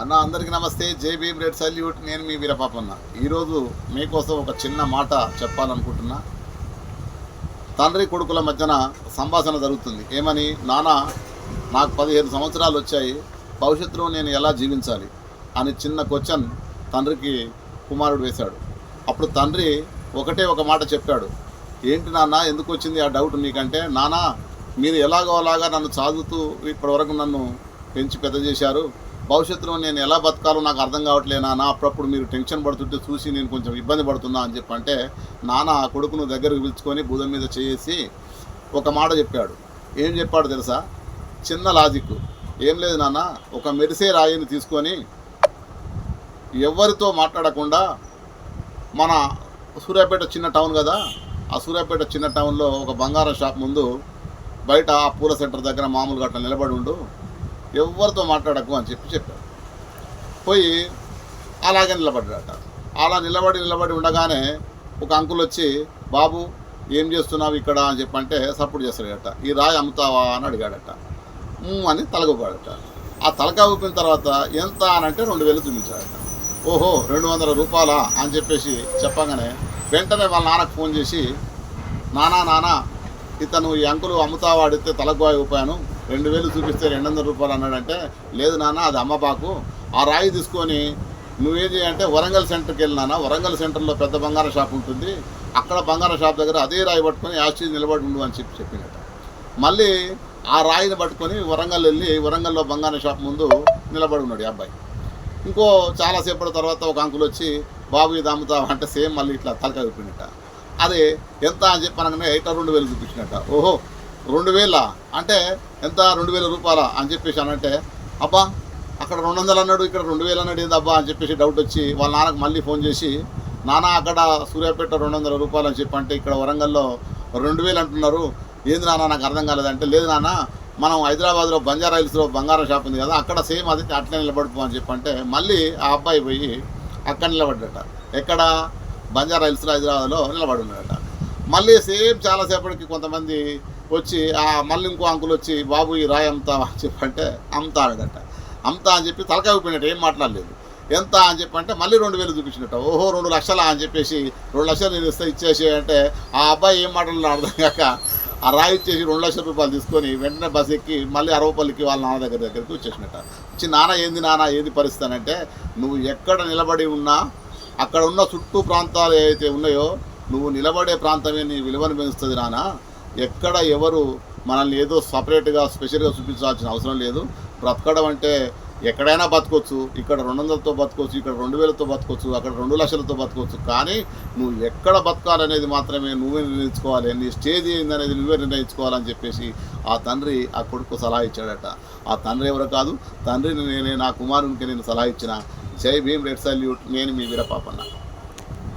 అన్న అందరికీ నమస్తే. జై భీమ్ రెడ్ సల్యూట్. నేను మీ వీరపాపన్న. ఈరోజు మీకోసం ఒక చిన్న మాట చెప్పాలనుకుంటున్నా. తండ్రి కొడుకుల మధ్యన సంభాషణ జరుగుతుంది. ఏమని, నాన్న నాకు 15 సంవత్సరాలు వచ్చాయి, భవిష్యత్తులో నేను ఎలా జీవించాలి అని చిన్న క్వశ్చన్ తండ్రికి కుమారుడు వేశాడు. అప్పుడు తండ్రి ఒకటే ఒక మాట చెప్పాడు. ఏంటి నాన్న, ఎందుకు వచ్చింది ఆ డౌట్ నీకంటే, నాన్న మీరు ఎలాగో అలాగా నన్ను చదువుతూ ఇప్పటివరకు నన్ను పెంచి పెద్ద చేశారు, భవిష్యత్తులో నేను ఎలా బతకాలో నాకు అర్థం కావట్లేనా, అప్పుడప్పుడు మీరు టెన్షన్ పడుతుంటే చూసి నేను కొంచెం ఇబ్బంది పడుతున్నా అని చెప్పంటే, నాన్న ఆ కొడుకును దగ్గరకు పిలుచుకొని భుజం మీద చేసి ఒక మాట చెప్పాడు. ఏం చెప్పాడు తెలుసా? చిన్న లాజిక్. ఏం లేదు నాన్న, ఒక మెరిసే రాయిని తీసుకొని ఎవరితో మాట్లాడకుండా, మన సూర్యాపేట చిన్న టౌన్ కదా, ఆ సూర్యాపేట చిన్న టౌన్లో ఒక బంగారం షాప్ ముందు బయట ఆ పూల సెంటర్ దగ్గర మామూలుగా అట్లా నిలబడి ఉండు, ఎవరితో మాట్లాడకు అని చెప్పాడు. పోయి అలాగే నిలబడ్డాడట. అలా నిలబడి ఉండగానే ఒక అంకుల్ వచ్చి, బాబు ఏం చేస్తున్నావు ఇక్కడ అని చెప్పంటే సపోర్ట్ చేస్తాడట. ఈ రాయి అమ్ముతావా అని అడిగాడట. అని తలగొప్పాడట. ఆ తలక ఊపిన తర్వాత ఎంత అని అంటే 2000 చూపించాడట. ఓహో 200 రూపాయలా అని చెప్పేసి చెప్పగానే వెంటనే వాళ్ళ నాన్నకు ఫోన్ చేసి, నానా ఇతను ఈ అంకులు అమ్ముతావా అడిగితే తలకు ఊపాను, 2000 చూపిస్తే 200 రూపాయలు అన్నాడంటే, లేదు నాన్న అది అమ్మబాకు, ఆ రాయి తీసుకొని నువ్వేం చేయంటే వరంగల్ సెంటర్కి వెళ్ళినానా, వరంగల్ సెంటర్లో పెద్ద బంగారం షాప్ ఉంటుంది, అక్కడ బంగారం షాప్ దగ్గర అదే రాయి పట్టుకొని యాస్ట్రీ నిలబడి ఉండు అని చెప్పినట్ట. మళ్ళీ ఆ రాయిని పట్టుకొని వరంగల్ వెళ్ళి వరంగల్లో బంగారం షాప్ ముందు నిలబడి ఉన్నాడు ఈ అబ్బాయి. ఇంకో చాలాసేపటి తర్వాత ఒక అంకులు వచ్చి, బాబు ఇది అమ్ముతావా అంటే సేమ్ మళ్ళీ ఇట్లా తలకాయ చూపినట్ట. అదే ఎంత అని చెప్పనగానే 2000 చూపించినట్ట. ఓహో 2000 అంటే ఎంత, 2000 రూపాయలా అని చెప్పేసి అనంటే, అబ్బా అక్కడ 200 అన్నాడు, ఇక్కడ 2000 అన్నాడు, ఏంది అబ్బా అని చెప్పేసి డౌట్ వచ్చి వాళ్ళ నాన్నకు మళ్ళీ ఫోన్ చేసి, నాన్న అక్కడ సూర్యాపేట 200 రూపాయలు అని చెప్పి అంటే ఇక్కడ వరంగల్లో 2000 అంటున్నారు, ఏంది నాన్న నాకు అర్థం కాలేదంటే, లేదు నాన్న మనం హైదరాబాద్లో బంజారా హిల్స్లో బంగారం షాప్ ఉంది కదా, అక్కడ సేమ్ అది అట్లే నిలబడిపో అని చెప్పంటే మళ్ళీ ఆ అబ్బాయి పోయి అక్కడ నిలబడ్డట. ఎక్కడ, బంజారా హిల్స్లో హైదరాబాద్లో నిలబడి ఉన్నాడట. మళ్ళీ సేమ్ చాలాసేపటికి కొంతమంది వచ్చి మళ్ళీ ఇంకో అంకులు వచ్చి, బాబు ఈ రాయి అమ్ముతావా అని చెప్పంటే అమ్ముతాడట. అమ్ముతా అని చెప్పి తలకాయ ఊపినట్టు, ఏం మాట్లాడలేదు. ఎంత అని చెప్పంటే మళ్ళీ 2000 చూపించినట్టు. ఓహో 2 లక్షలా అని చెప్పేసి 2 లక్షలు నేను ఇస్తే ఇచ్చేసి అంటే, ఆ అబ్బాయి ఏం మాట్లాడాలో అర్థం కాక ఆ రాయి ఇచ్చేసి 2 లక్షల రూపాయలు తీసుకొని వెంటనే బస్ ఎక్కి మళ్ళీ అరవపల్లికి వాళ్ళ నాన్న దగ్గరికి వచ్చేసినట్ట. వచ్చి, నాన్న ఏది పరిస్థితి అని అంటే, నువ్వు ఎక్కడ నిలబడి ఉన్నా అక్కడ ఉన్న చుట్టూ ప్రాంతాలు ఏవైతే ఉన్నాయో నువ్వు నిలబడే ప్రాంతమే నీ విలువను పెంచుతుంది నాన్న. ఎక్కడ ఎవరు మనల్ని ఏదో సపరేట్గా స్పెషల్గా చూపించాల్సిన అవసరం లేదు. బ్రతకడం అంటే ఎక్కడైనా బతకొచ్చు. ఇక్కడ 200తో బతకొచ్చు, ఇక్కడ 2000తో బతకొచ్చు, అక్కడ 2 లక్షలతో బతకొచ్చు. కానీ నువ్వు ఎక్కడ బతకాలనేది మాత్రమే నువ్వే నిర్ణయించుకోవాలి. నీ స్టేజ్ ఏందనేది నువ్వే నిర్ణయించుకోవాలని చెప్పేసి ఆ తండ్రి ఆ కొడుకు సలహా ఇచ్చాడట. ఆ తండ్రి ఎవరో కాదు, తండ్రిని నేనే, నా కుమారునికి నేను సలహా ఇచ్చిన. జై భీమ్ రెడ్ సల్యూట్. నేను మీ వీరపాపన్న.